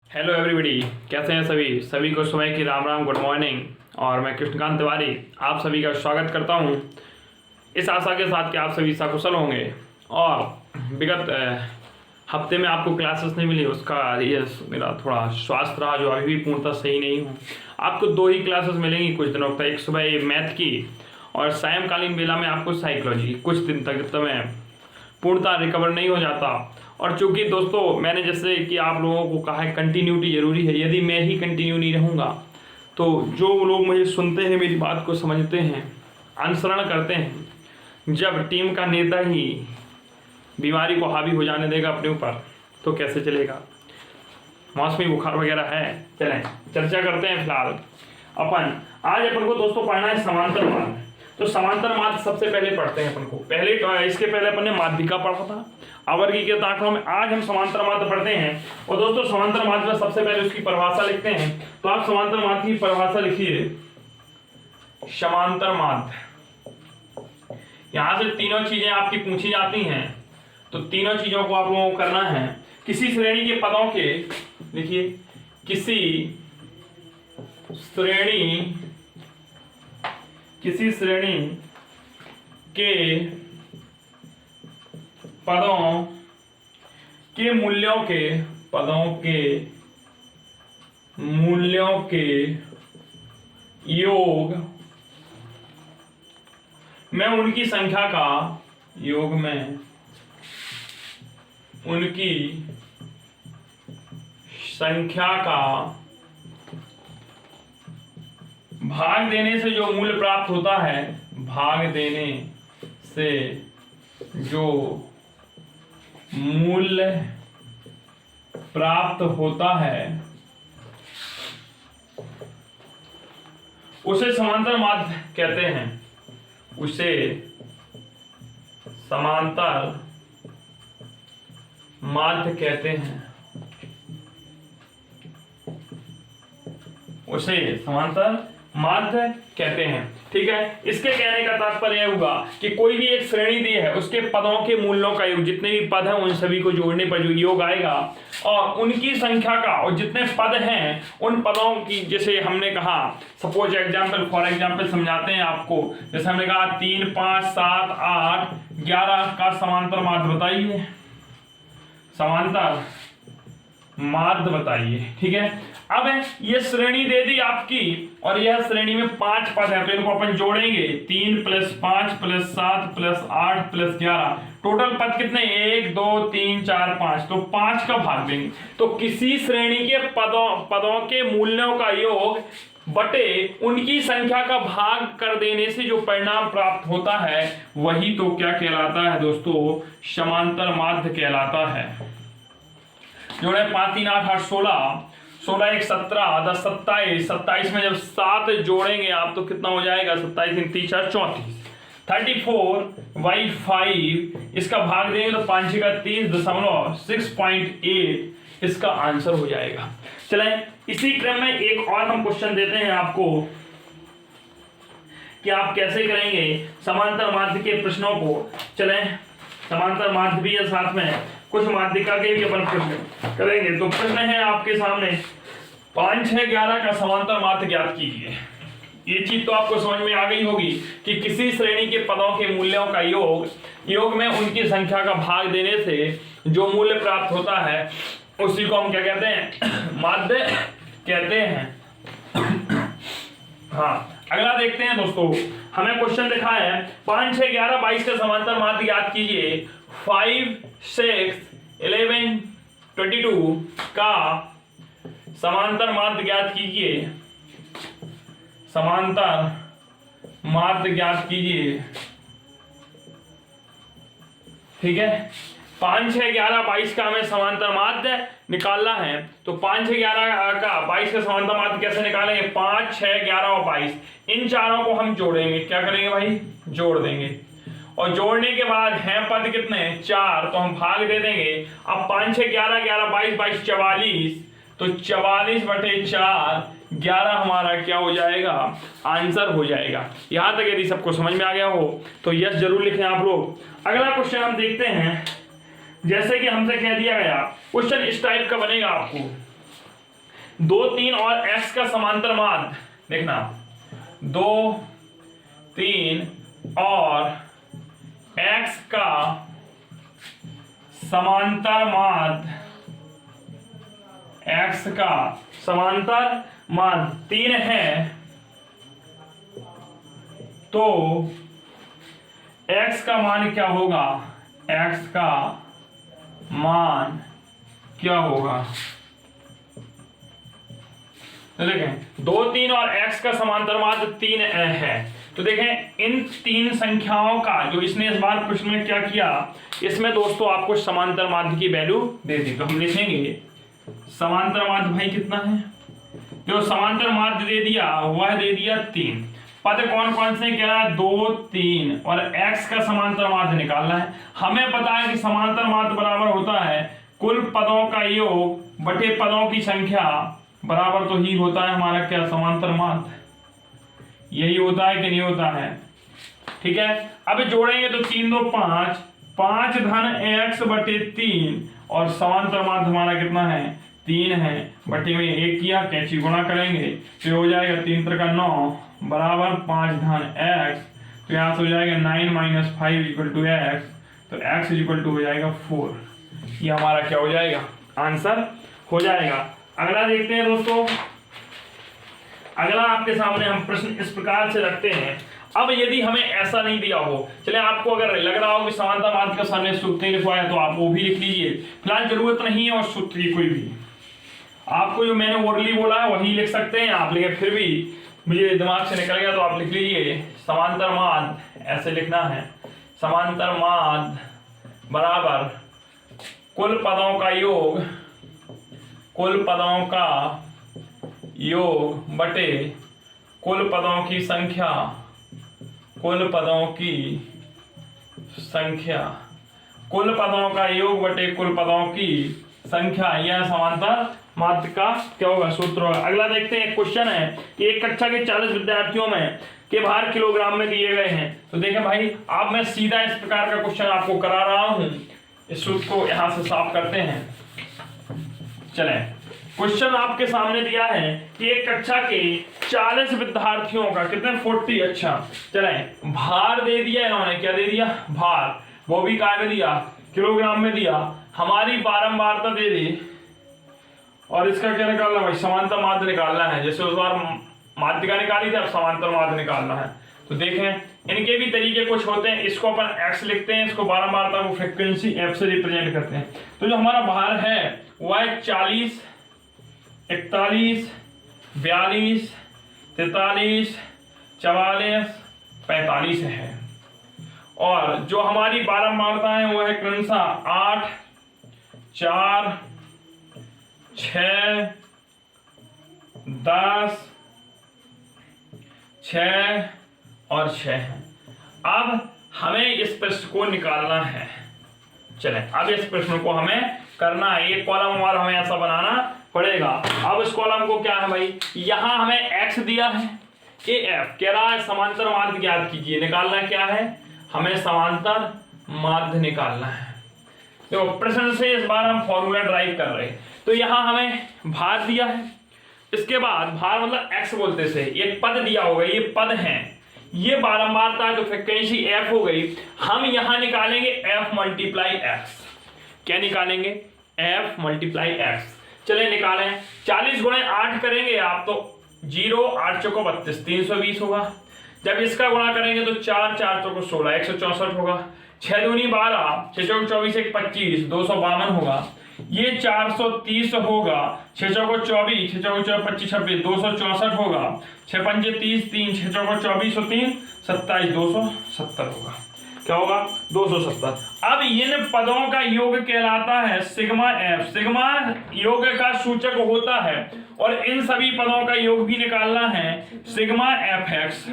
Hello everybody, कैसे हैं सभी को सुबह की राम राम, गुड मॉर्निंग। और मैं कृष्णकांत तिवारी आप सभी का स्वागत करता हूं इस आशा के साथ कि आप सभी सकुशल होंगे। और विगत हफ्ते में आपको क्लासेस नहीं मिली, उसका ये मेरा थोड़ा स्वास्थ्य रहा, जो अभी भी पूर्णतः सही नहीं हूँ। आपको 2 ही क्लासेस मिलेंगी कुछ दिनों तक, एक सुबह मैथ की और सायंकालीन बेला में आपको साइकोलॉजी, कुछ दिन तक, जब तक मैं पूर्णतः रिकवर नहीं हो जाता। और चूंकि दोस्तों मैंने जैसे कि आप लोगों को कहा है कंटिन्यूटी ज़रूरी है, यदि मैं ही कंटिन्यू नहीं रहूँगा तो जो लोग मुझे सुनते हैं, मेरी बात को समझते हैं, अनुसरण करते हैं, जब टीम का नेता ही बीमारी को हावी हो जाने देगा अपने ऊपर तो कैसे चलेगा। मौसमी बुखार वगैरह है। चलें चर्चा करते हैं। फिलहाल आज अपन को दोस्तों पढ़ना है समांतर मार्ग। तो समांतर मार्ग सबसे पहले पढ़ते हैं अपन को। इसके पहले अपन ने माध्यिका पढ़ा था अवर्गीकृत आंकड़ों में। आज हम समांतर मार्ग पढ़ते हैं। और दोस्तों समांतर मार्ग में सबसे पहले उसकी परिभाषा लिखते हैं। तो आप समांतर मार्ग की परिभाषा लिखिए। समांतर मार्ग, यहां से तीनों चीजें आपकी पूछी जाती हैं, तो तीनों चीजों को आप लोगों को करना है। किसी श्रेणी के पदों के, लिखिए, किसी श्रेणी के पदों के मूल्यों के योग में उनकी संख्या का भाग देने से जो मूल्य प्राप्त होता है, उसे समांतर माध्य कहते हैं। उसे समांतर माध्य कहते हैं। ठीक है, इसके कहने का तात्पर्य यह हुआ कि कोई भी एक श्रेणी दी है, उसके पदों के मूल्यों का योग, जितने भी पद हैं उन सभी को जोड़ने पर जो योग आएगा, और उनकी संख्या का, और जितने पद हैं उन पदों की, जैसे हमने कहा, सपोज फॉर एग्जाम्पल समझाते हैं आपको। जैसे हमने कहा 3, 5, 7, 8, 11 का समांतर माध्य बताइए। समांतर माध्य बताइए। ठीक है, अब ये श्रेणी दे दी आपकी, और यह श्रेणी में 5 पद है, तो इनको अपन जोड़ेंगे। 3 + 5 + 7 + 8 + 11, टोटल पद कितने? 1 2 3 4 5, तो 5 का भाग देंगे। तो किसी श्रेणी के पदों के मूल्यों का योग बटे उनकी संख्या का भाग कर देने से जो परिणाम प्राप्त होता है, वही तो क्या कहलाता है दोस्तों? समांतर माध्य कहलाता है। जोड़े 5 3 8 8 16, 16 1 17, 10 27, 27 में जब 7 जोड़ेंगे आप तो कितना हो जाएगा? 27 3 3 4 34, 34/5, इसका भाग देंगे तो 5 6 30.6.8 इसका आंसर हो जाएगा। चलें इसी क्रम में एक और हम क्वेश्चन देते हैं आपको कि आप कैसे करेंगे समांतर माध्य के प्रश्नों को। चलें समांतर माध्य भी है, साथ में कुछ माध्यिका के भी अपन प्रश्न करेंगे। तो प्रश्न है आपके सामने, 5 6 11 का समांतर माध्य ज्ञात कीजिए। ये चीज तो आपको समझ में आ गई होगी कि किसी श्रेणी के पदों के मूल्यों का योग में उनकी संख्या का भाग देने से जो मूल्य प्राप्त होता है उसी को हम क्या कहते हैं? माध्य कहते हैं। हाँ, अगला देखते हैं दोस्तों। हमें क्वेश्चन दिखा है 5 6 11 22 का समांतर माध्य ज्ञात कीजिए। 5 6 11 22 का समांतर माध्य ज्ञात कीजिए। समांतर माध्य ज्ञात कीजिए। ठीक है, 5 6 11 22 का हमें समांतर माध्य निकालना है। तो 5 6 11 का 22 का समांतर माध्य कैसे निकालेंगे? 5 6 11 और 22, इन चारों को हम जोड़ेंगे। क्या करेंगे भाई? जोड़ देंगे। और जोड़ने के बाद हैं पद कितने? 4, तो हम भाग दे देंगे। अब 5 6 11 11 22 22 44, तो 44/4 11 हमारा क्या हो जाएगा? आंसर हो जाएगा। यहां तक यदि सबको समझ में आ गया हो तो यस जरूर लिखें आप लोग। अगला क्वेश्चन हम देखते हैं। जैसे कि हमसे कह दिया गया, क्वेश्चन इस टाइप का बनेगा आपको 2 3 और x का समांतर माध्य देखना, 2 3 और x का समांतर माध्य, x का समांतर माध्य 3 है, तो x का मान क्या होगा, x का मान क्या होगा। तो देखें 2 3 और x का समांतर माध्य 3 है, तो देखें इन 3 संख्याओं का जो इसने इस बार प्रश्न में क्या किया, इसमें दोस्तों आपको समांतर माध्य की वैल्यू दे दी। तो हम लिखेंगे समांतर माध्य भाई कितना है, जो समांतर माध्य दे दिया वह दे दिया 3। पद कौन कौन से कह रहा है, 2 3 और x का समांतर माध्य निकालना है। हमें पता है कि समांतर माध्य बराबर होता है कुल पदों का योग बटे पदों की संख्या, बराबर तो ही होता है हमारा क्या, समांतर माध्य। यही होता है कि नहीं होता है, ठीक है। अब जोड़ेंगे तो 3 2 5, 5 धन x बटे 3 और समांतर माध्य हमारा कितना है, 3 है, बटे में 1 किया, कैंची गुणा करेंगे तो हो जाएगा 3 3 का 9 बराबर 5 धन x, तो यहाँ से हो जाएगा 9 - 5 = x, तो x = हो जाएगा 4। ये हमारा क्या हो जाएगा, आंसर हो जाएगा। अगला देखते हैं दोस्तों, अगला आपके सामने हम प्रश्न इस प्रकार से रखते हैं। अब यदि हमें ऐसा नहीं दिया हो, चले आपको अगर लग रहा हो कि समांतर माध्य का सामने सूत्र नहीं लिखवाया तो आप वो भी लिख लीजिए, फिलहाल जरूरत नहीं है और सूत्र की कोई भी। आपको जो मैंने ओरली बोला है वही लिख सकते हैं आप, लेकिन फिर भी मुझे दिमाग से निकल गया तो आप लिख लीजिए समांतर माध्य, ऐसे लिखना है, समांतर माध्य बराबर कुल पदों का योग, कुल पदों का योग बटे कुल पदों की संख्या, कुल पदों की संख्या, कुल पदों का योग बटे कुल पदों की संख्या, यह समांतर माध्य का क्या होगा, सूत्र होगा। अगला देखते हैं, एक क्वेश्चन है कि एक कक्षा के 40 विद्यार्थियों में के भार किलोग्राम में दिए गए हैं। तो देखें भाई, आप मैं सीधा इस प्रकार का क्वेश्चन आपको करा रहा हूं, इस सूत्र को यहां से साफ करते हैं। चले, क्वेश्चन आपके सामने दिया है कि एक कक्षा के 40 विद्यार्थियों का, कितने 40, अच्छा चले, भार दे दिया इन्होंने, क्या दे दिया, भार, वो भी काय में दिया, किलोग्राम में दिया, हमारी बारंबारता दे दी, और इसका क्या निकालना भाई, समांतर माध्य निकालना है। जैसे उस बार माध्य का निकाली थी, अब समांतर माध्य निकालना है। तो देखें इनके भी तरीके कुछ होते हैं, इसको अपन x लिखते हैं, इसको बारंबारता को फ्रीक्वेंसी f से रिप्रेजेंट करते हैं। तो जो हमारा भार है वह है 40, 41, 42, 43, 44, 45 है, और जो हमारी बारंबारता है वह है क्रमशः 8, 4, 6, 10, 6 और 6 है। अब हमें इस प्रश्न को निकालना है। चलें, अब इस प्रश्न को हमें करना है, एक कॉलम हमारा हमें ऐसा बनाना पड़ेगा। अब इस कॉलम को क्या है भाई, यहां हमें x दिया है, ये f कह रहा है समांतर माध्य ज्ञात कीजिए। निकालना क्या है, हमें समांतर माध्य निकालना है। देखो प्रश्न से इस बार हम फॉर्मूला ड्राइव कर रहे हैं। तो यहां हमें भार दिया है, इसके बाद भार मतलब x बोलते से एक पद दिया होगा, ये पद है, ये बारंबारता है तो फ्रीक्वेंसी f हो गई। हम यहां निकालेंगे f × x। क्या निकालेंगे, f × x। चले निकालें, 40 × 8 करेंगे आप तो 0, 8 चौको 32, 320 होगा। जब इसका गुणा करेंगे तो 4 4 चौको 16, 164 होगा। 6 दूनी 12, 6 चौको 24, 1 25, 252 होगा। ये 430 होगा, 6 चौको 24, 6 चौको 25 26, 264 होगा। 6 पंजे 30, 3 6 चौको 24 और 3 27, 270 होगा। क्या होगा, 270। अब इन पदों का योग कहलाता है सिग्मा f। सिग्मा योग का सूचक होता है, और इन सभी पदों का योग भी निकालना है सिग्मा fx।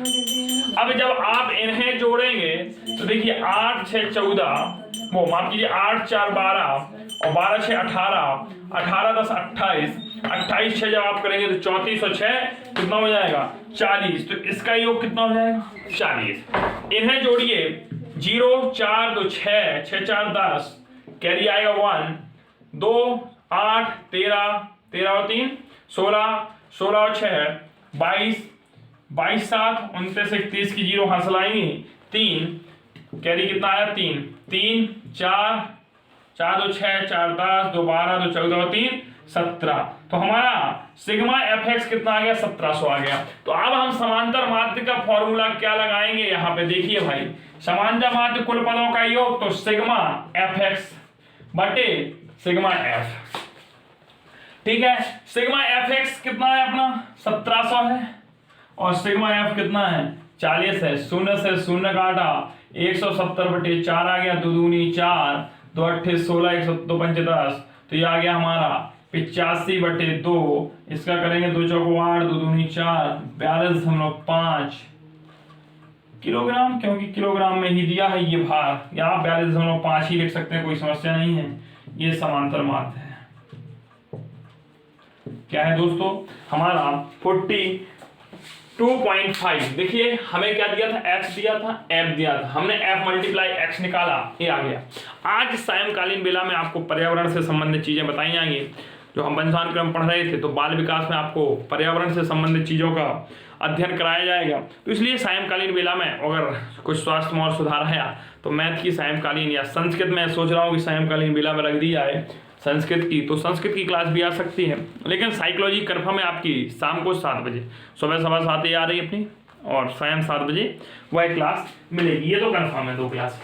अब जब आप इन्हें जोड़ेंगे तो देखिए 8 6 14, वो माफ कीजिए 8 4 12 और 12 6 18, 18 10 28, 28 6 जब आप करेंगे तो 34 और 6 कितना हो जाएगा, 40। तो इसका योग कितना हो जाएगा, 40। इन्हें जोड़िए, 0 4 2 6, 6 4 10, कैरी आएगा 1, 2 8 13, 13 और 3 16, 16 और 6 22, 22 7 29 31 की 0 हासिल आएंगी। 3 कैरी कितना आया 3, 3 4 4 2 6 4 10 2 12 2 14 और 3 17। तो हमारा सिग्मा एफ एक्स कितना आ गया 1700 आ गया। तो अब हम समांतर माध्य का फॉर्मूला क्या लगाएंगे, यहाँ पे देखिए भाई, समांतर माध्य कुल पदों का योग, तो सिग्मा एफ एक्स बटे सिग्मा एफ। ठीक है, सिग्मा एफ एक्स कितना है अपना 1700 है और सिग्मा एफ कितना है 40 है। शून्य से शून्य काटा 170 बटे 4 आ गया, 2 दूनी 4 2 8 16 1 2 5 10, तो ये आ गया हमारा 85 बटे 2। इसका करेंगे 2 चौको 8 2 दूनी 4 42.5 किलोग्राम, क्योंकि किलोग्राम में ही दिया है ये भार, या आप 42.5 ही लिख सकते हैं, कोई समस्या नहीं है। ये समांतर माध्य है। क्या है दोस्तों हमारा 42.5। देखिए हमें क्या दिया था, x दिया था, f दिया था, हमने f मल्टीप्लाई x निकाला, ये आ गया। आज सायंकालीन बेला में आपको पर्यावरण से संबंधित चीजें बताई जाएंगी। जो हम वंशानुक्रम क्रम पढ़ रहे थे, तो बाल विकास में आपको पर्यावरण से संबंधित चीजों का अध्ययन कराया जाएगा। तो इसलिए सायंकालीन बेला में अगर कुछ स्वास्थ्य में और सुधार है तो मैथ की सायंकालीन, या संस्कृत में सोच रहा हूँ कि सायंकालीन बेला में रख दी जाए संस्कृत की, तो संस्कृत की क्लास भी आ सकती है। लेकिन साइकोलॉजी कन्फर्म है आपकी शाम को 7 बजे, सुबह 7:15 आ रही अपनी, और शाम 7 बजे वह क्लास मिलेगी। ये तो कन्फर्म है, 2 क्लास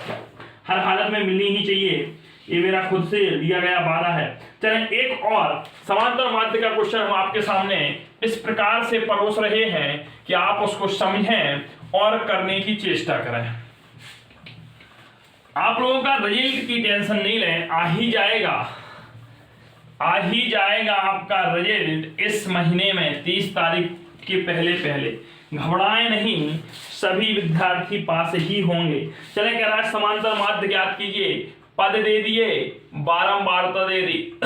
हर हालत में मिलनी ही चाहिए, ये मेरा खुद से दिया गया वादा है। चलें एक और समांतर माध्य का क्वेश्चन हम आपके सामने इस प्रकार से परोस रहे हैं कि आप उसको समझें और करने की चेष्टा करें। आप लोगों का रिजल्ट की टेंशन नहीं लें, आ ही जाएगा आपका रिजल्ट इस महीने में 30 तारीख के पहले। घबराएं नहीं, सभी विद्यार्थी पास ही होंगे। चले कह रहा है समांतर माध्य ज्ञात कीजिए, पद दे दिए, बारंबारता दे दी।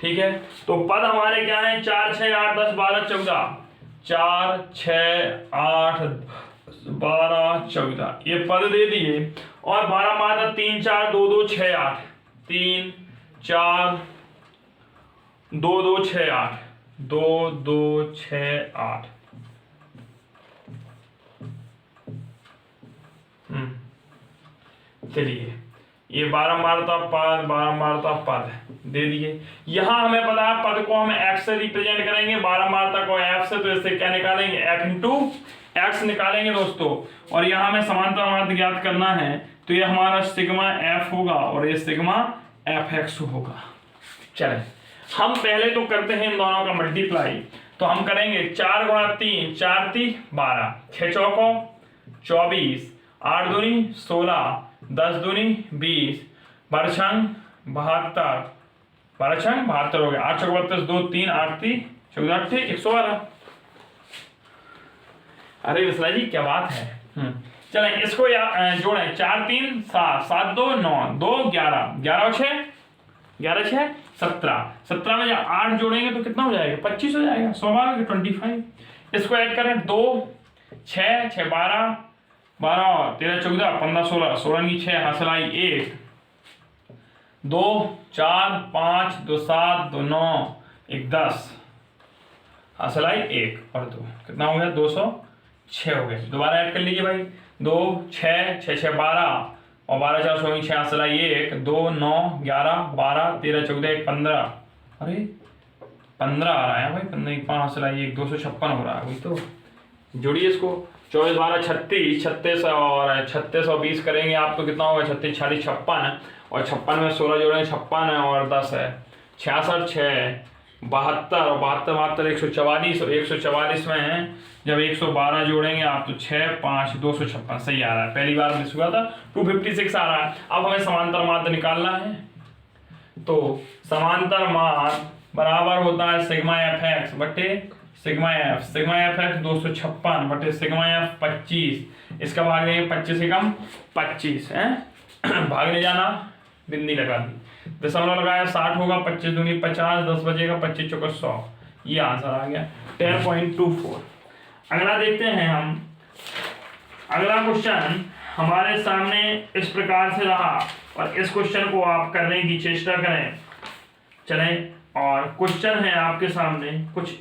ठीक है, तो पद हमारे क्या है 4 6 8 10 12 14, 4 6 8 12 14 ये पद दे दिए, और बारंबारता 3 4 2 2 6 8 3 4 2 2 6 8 2 2 6 8। चलिए ये बारंबारता पद दे दिए। यहां हमें पता है पद को हम x से रिप्रेजेंट करेंगे, बारंबारता को f से, तो इससे क्या निकालेंगे f इंटू x निकालेंगे दोस्तों। और यहां हमें समांतर माध्य ज्ञात करना है, तो ये हमारा सिग्मा f होगा और ये सिग्मा fx होगा। चलें हम पहले तो करते हैं इन दोनों का मल्टीप्लाई, तो हम करेंगे 4 गुणा 3 4 3 12, 6 चौको 24, 8 दूनी 16, 10 दूनी 20, बरछंग 72, बरछंग 72 हो गया, 8 चौको 32, 2 3 8 3 14 8 112। अरे विश्ला जी क्या बात है। चलें इसको जोड़ें, 4 3 7 7 2 9 2 11 11 6 11 6 17, 17 में 8 जोड़ेंगे तो कितना हो जाएगा 25 हो जाएगा, स्वाभाविक 25। इसको ऐड करें 2 6 6 12 12 13 14 15 16 16 की 6 हासिल आई 1 2 4 5 2 7 2 9 1 10 हासिल आई 1 और 2 कितना हो गया 206 हो गया। दोबारा ऐड कर लीजिए भाई, 2 6 6 6 12 और 12 4 16 6 हासिल आई 1 2 9 11 12 13 14 1 15। अरे 15 आ रहा है भाई, 15 1 5 हासिल आई 1 256 हो रहा है। वही तो जोड़िए इसको, 24 12 36 36 और 36 और 20 करेंगे आप तो कितना होगा 36 40 56, और 56 में 16 जोड़ेंगे 56 और 10 है 66 6 72 और 72 144, और 144 में जब 112 जोड़ेंगे आप तो 6 5 256 सही आ रहा है। पहली बार मिस हुआ था, 256 आ रहा है। अब हमें समांतर माध्य निकालना है, तो समांतर माध्य बराबर होता है सिग्मा एफ एक्स बटे सिग्मा एफ एक्स 256 बटे सिग्मा एफ 25। इसका भाग देंगे 25 से कम 25 है भागने जाना बिंदी लगा दी, दशमलव लगाया 60 होगा, 25 दूनी 50 10 बजेगा 25 चौका 100, ये आंसर आ गया 10.24। अगला देखते हैं हम। अगला क्वेश्चन हमारे सामने इस प्रकार से रहा, और इस क्वेश्चन को आप करने की चेष्टा करें। चलें और क्वेश्चन है आपके सामने कुछ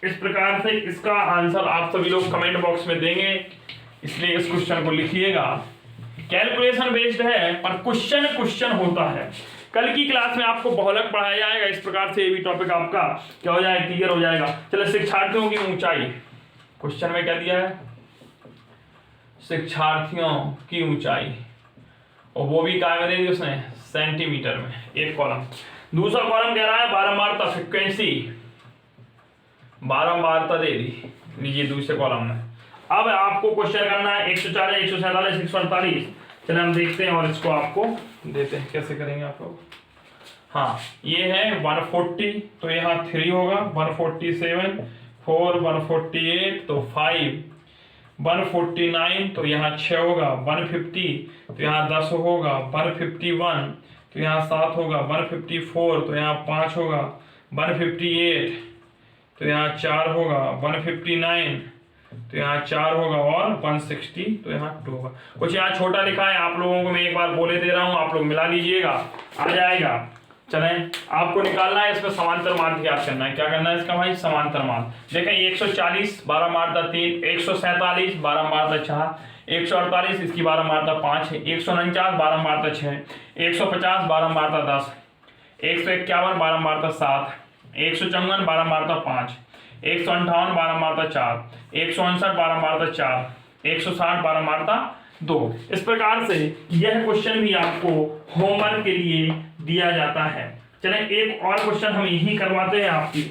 इस प्रकार से। इसका आंसर आप सभी लोग कमेंट बॉक्स में देंगे, इसलिए इस क्वेश्चन को लिखिएगा। कैलकुलेशन बेस्ड है पर क्वेश्चन होता है। कल की क्लास में आपको बहुलक पढ़ाया जाएगा, इस प्रकार से ये भी टॉपिक आपका क्या हो जाएगा, क्लियर हो जाएगा। चलो, शिक्षार्थियों की ऊंचाई, क्वेश्चन में क्या दिया है, शिक्षार्थियों की ऊंचाई, और वो भी काय में दे दी उसने, सेंटीमीटर में, एक कॉलम। दूसरा कॉलम कह रहा है बारंबारता, फ्रीक्वेंसी, बारंबारता दे दी, लीजिए दूसरे कॉलम में। अब आपको क्वेश्चन करना है 140, 147, 148। चलिए हम देखते हैं और इसको आपको देते हैं, कैसे करेंगे आप लोग। हाँ, ये है 140, तो यहाँ 3 होगा, 147, 4, 148 तो 5, 149 तो यहाँ 6 होगा, 150 तो यहाँ 10 होगा, 151 तो यहाँ 7 होगा, 154 तो यहाँ 5 होगा, 158 तो यहाँ 4 होगा, 159 तो यहाँ 4 होगा, और 160 तो यहाँ 2 होगा। कुछ यहाँ छोटा लिखा है, आप लोगों को मैं एक बार बोले दे रहा हूँ, आप लोग मिला लीजिएगा, आ जाएगा। चलें, आपको निकालना है इसमें समांतर माध्य ज्ञात करना है। क्या करना है इसका भाई, समांतर माध्य। देखें 140 बारंबारता 3, 147 बारंबारता 4, 148 इसकी बारंबारता 5 है, 149 बारंबारता 6, 150 बारंबारता 10, 151 बारंबारता 7, 154 बारंबारता 5, 158 बारंबारता 4, 159 बारंबारता 4, 160 बारंबारता 2। इस प्रकार से यह क्वेश्चन भी आपको होमवर्क के लिए दिया जाता है। चलें, एक और क्वेश्चन हम यही करवाते हैं आपकी।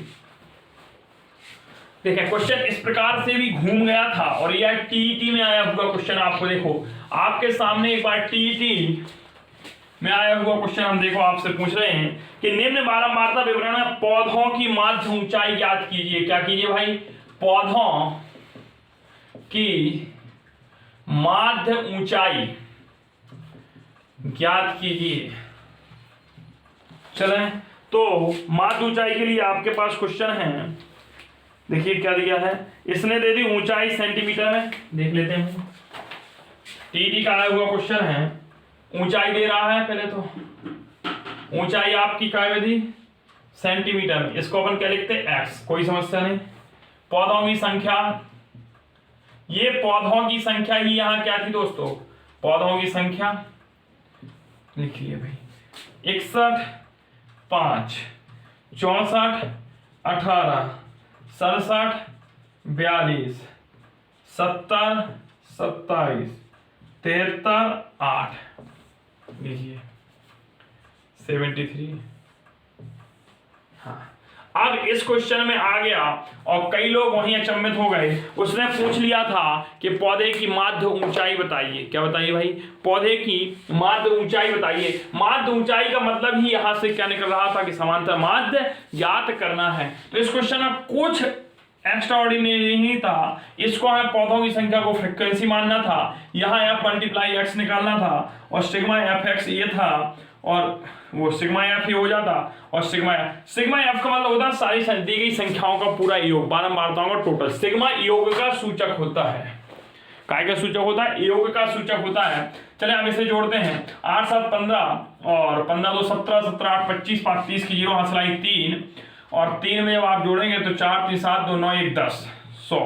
देखिए, क्वेश्चन इस प्रकार से भी घूम गया था, और यह टीईटी में आया हुआ क्वेश्चन आपको देखो आपके सामने एक बार टीईटी में आया हुआ क्वेश्चन हम देखो आपसे पूछ रहे हैं कि निम्न बारंबारता विवरण में पौधों की माध्य ऊंचाई ज्ञात कीजिए। क्या कीजिए भाई, पौधों की माध्य ऊंचाई ज्ञात कीजिए। चलें, तो माध्य ऊंचाई के लिए आपके पास क्वेश्चन है। देखिए क्या दिया है, इसने दे दी ऊंचाई सेंटीमीटर में, देख लेते हैं। टीटी का आया हुआ क्वेश्चन है, ऊंचाई दे रहा है। पहले तो ऊंचाई आपकी क्या में दी, सेंटीमीटर में, इसको अपन क्या लिखते हैं, एक्स, कोई समस्या नहीं। पौधों की संख्या, ये पौधों की संख्या ही यहां क्या थी दोस्तों, पौधों की संख्या लिखिए भाई, 61, 5, 64, 18, 67, 42, 70, 27, 73, 8, लीजिए 73। हाँ, अब इस क्वेश्चन में आ गया और कई लोग वहीं अचंभित हो गए। उसने पूछ लिया था कि पौधे की माध्य ऊंचाई बताइए। क्या बताइए भाई, पौधे की माध्य ऊंचाई बताइए। माध्य ऊंचाई का मतलब ही यहां से क्या निकल रहा था कि समांतर माध्य ज्ञात करना है। तो इस क्वेश्चन में कुछ एक्स्ट्रा ऑर्डिनरी नहीं था, इसको हमें पौधों की संख्या को फ्रीक्वेंसी मानना था, यहाँ एफ मल्टीप्लाई एक्स निकालना था, और सिग्मा एफ एक्स ये था, और वो सिग्मा एफ ही हो जाता, और सिग्मा एफ का मतलब होता है सारी दी गई संख्याओं का पूरा योग, बारंबारताओं का टोटल। सिग्मा योग का सूचक होता है। काय का सूचक होता है, योग का सूचक होता है। चले हम इसे जोड़ते हैं, 8 7 15 और 15 2 17, 17 8 25, 5 30 की 0 हंसलाई 3, और 3 में जब आप जोड़ेंगे तो 4 3 7 2 9 1 10, 100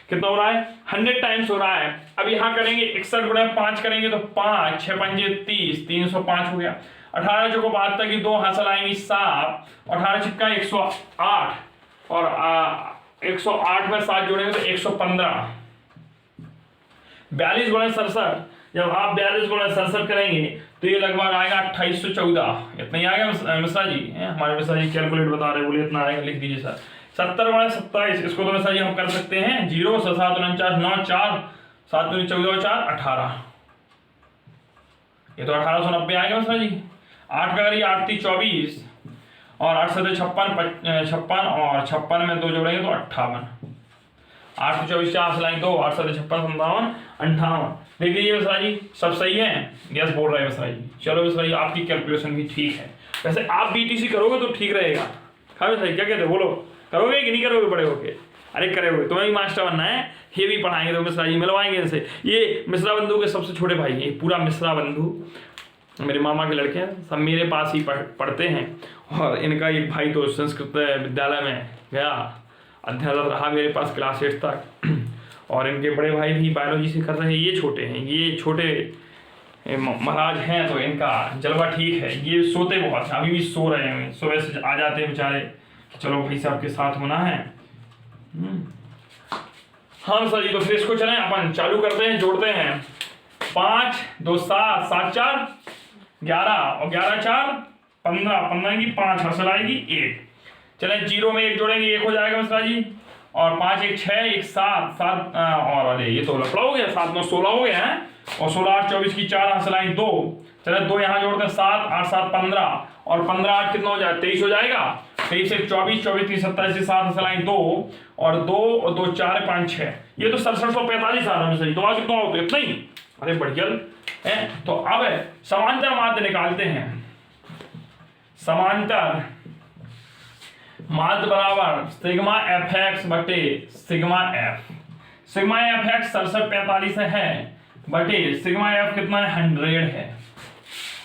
कितना हो रहा है, 100 टाइम्स हो रहा है। अब यहाँ करेंगे 61 गुणा 5 करेंगे तो 5 6 पंजे 30, 305 हो गया। 18 चौको 72 की 2 हासिल आएंगी 7, 18 छिक्का 108, और 108 में 7 जोड़ेंगे तो 115। 42 गुणा 67, जब आप 42 गुणा 67 करेंगे तो ये लगभग आएगा 2814। इतना ही आएगा मिश्रा जी, हमारे मिश्रा जी कैलकुलेट बता रहे, बोले इतना आएगा, लिख दीजिए सर। 70 गुणा 27, इसको तो मिश्रा जी हम कर सकते हैं 0 7 49 9 4 7 2 14 4 18, ये तो 1890 आएगा मिश्रा जी। 8 का करिए 8 3 24, और 8 7 56, और 56 में 2 जोड़ेंगे तो 58। 8 तो 24 4 लाइन 2, 8 7 56 57 58। देख लीजिए मिश्रा जी, सब सही है, यस बोल रहे हैं मिश्रा जी। चलो मिश्रा जी, आपकी कैलकुलेशन भी ठीक है। वैसे आप बीटीसी करोगे तो ठीक रहेगा। हाँ मिश्रा जी, क्या कहते हो, बोलो, करोगे कि नहीं करोगे बड़े होके? अरे करोगे, तुम्हें भी मास्टर बनना है, ये भी पढ़ाएंगे तो मिश्रा जी मिलवाएंगे इनसे। ये मिश्रा बंधु के सबसे छोटे भाई हैं, पूरा मिश्रा बंधु मेरे मामा के लड़के हैं, सब मेरे पास ही पढ़ते हैं। और इनका एक भाई तो संस्कृत विद्यालय में गया, अध्यापक रहा मेरे पास क्लास 8 तक। और इनके बड़े भाई भी बायोलॉजी से कर रहे हैं। ये छोटे हैं, ये छोटे महाराज हैं, तो इनका जलवा ठीक है। ये सोते बहुत हैं, अभी भी सो रहे हैं। सुबह से आ जाते हैं बेचारे कि चलो भाई साहब के साथ होना है। हाँ सर जी, तो फिर इसको चलें अपन चालू करते हैं, जोड़ते हैं। 5 2 7 7 4 11 और 11 4 15, 15 की 5 हसल आएगी 1। चलें 0 में 1 जोड़ेंगे 1 हो जाएगा मिश्रा जी। और 5 1 6 1 7 7 और अरे ये तो लफड़ा हो गया, 7 9 16 हो गया है। और 16 8 24 की 4 हसल आई 2। चले 2 यहाँ जोड़ते हैं 7 8 7 15 और 15 8 कितना हो जाएगा 23 हो जाएगा। 23 1 24 24 3 27 से 7 हसल आई 2 और 2 और 2 4 5 6, ये तो 6745 आ रहा है सही। तो आज कितना होता है इतना ही, अरे बढ़िया है। तो अब समांतर माध्य निकालते हैं। समांतर माध्य बराबर सिग्मा fx बटे सिग्मा f। सिग्मा fx 6745 है बटे सिग्मा f कितना है 100 है।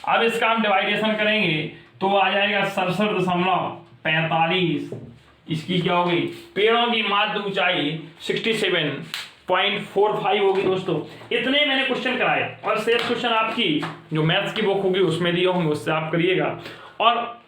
अब इसका हम डिवाइडेशन करेंगे तो आ जाएगा 67.45। इसकी क्या होगी, पेड़ों की माध्य ऊंचाई 67.45 होगी दोस्तों। इतने मैंने क्वेश्चन कराए और शेष क्वेश्चन आपकी जो मैथ्स की बुक होगी उसमें दिए होंगे, उससे आप करिएगा। और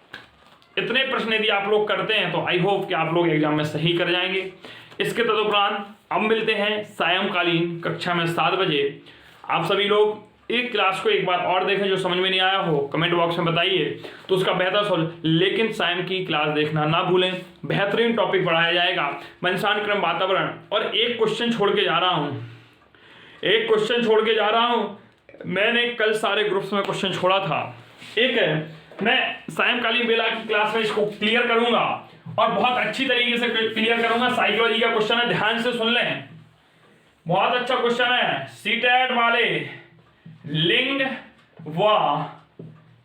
इतने प्रश्न यदि आप लोग करते हैं तो आई होप कि आप लोग एग्जाम में सही कर जाएंगे। इसके तदुपरांत अब मिलते हैं सायंकालीन कक्षा में 7 बजे। आप सभी लोग एक क्लास को एक बार और देखें, जो समझ में नहीं आया हो कमेंट बॉक्स में बताइए तो उसका बेहतर सोल्व। लेकिन सायं की क्लास देखना ना भूलें, बेहतरीन टॉपिक पढ़ाया जाएगा वंशानुक्रम क्रम वातावरण। और एक क्वेश्चन छोड़ के जा रहा हूँ, मैंने कल सारे ग्रुप्स में क्वेश्चन छोड़ा था। एक मैं सायंकालीन बेला की क्लास में इसको क्लियर करूंगा और बहुत अच्छी तरीके से क्लियर करूंगा। साइकोलॉजी का क्वेश्चन है, ध्यान से सुन लें, बहुत अच्छा क्वेश्चन है। सीटेट वाले लिंग व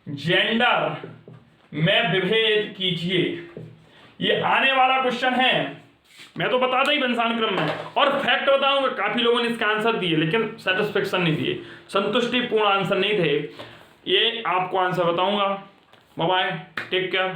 जेंडर में विभेद कीजिए, ये आने वाला क्वेश्चन है। मैं तो बताता ही वंशानुक्रम में, और फैक्ट बताऊंगा। काफी लोगों ने इसका आंसर दिए लेकिन सेटिस्फेक्शन नहीं दिए, संतुष्टिपूर्ण आंसर नहीं थे। ये आपको आंसर बताऊंगा। Bye bye, take care.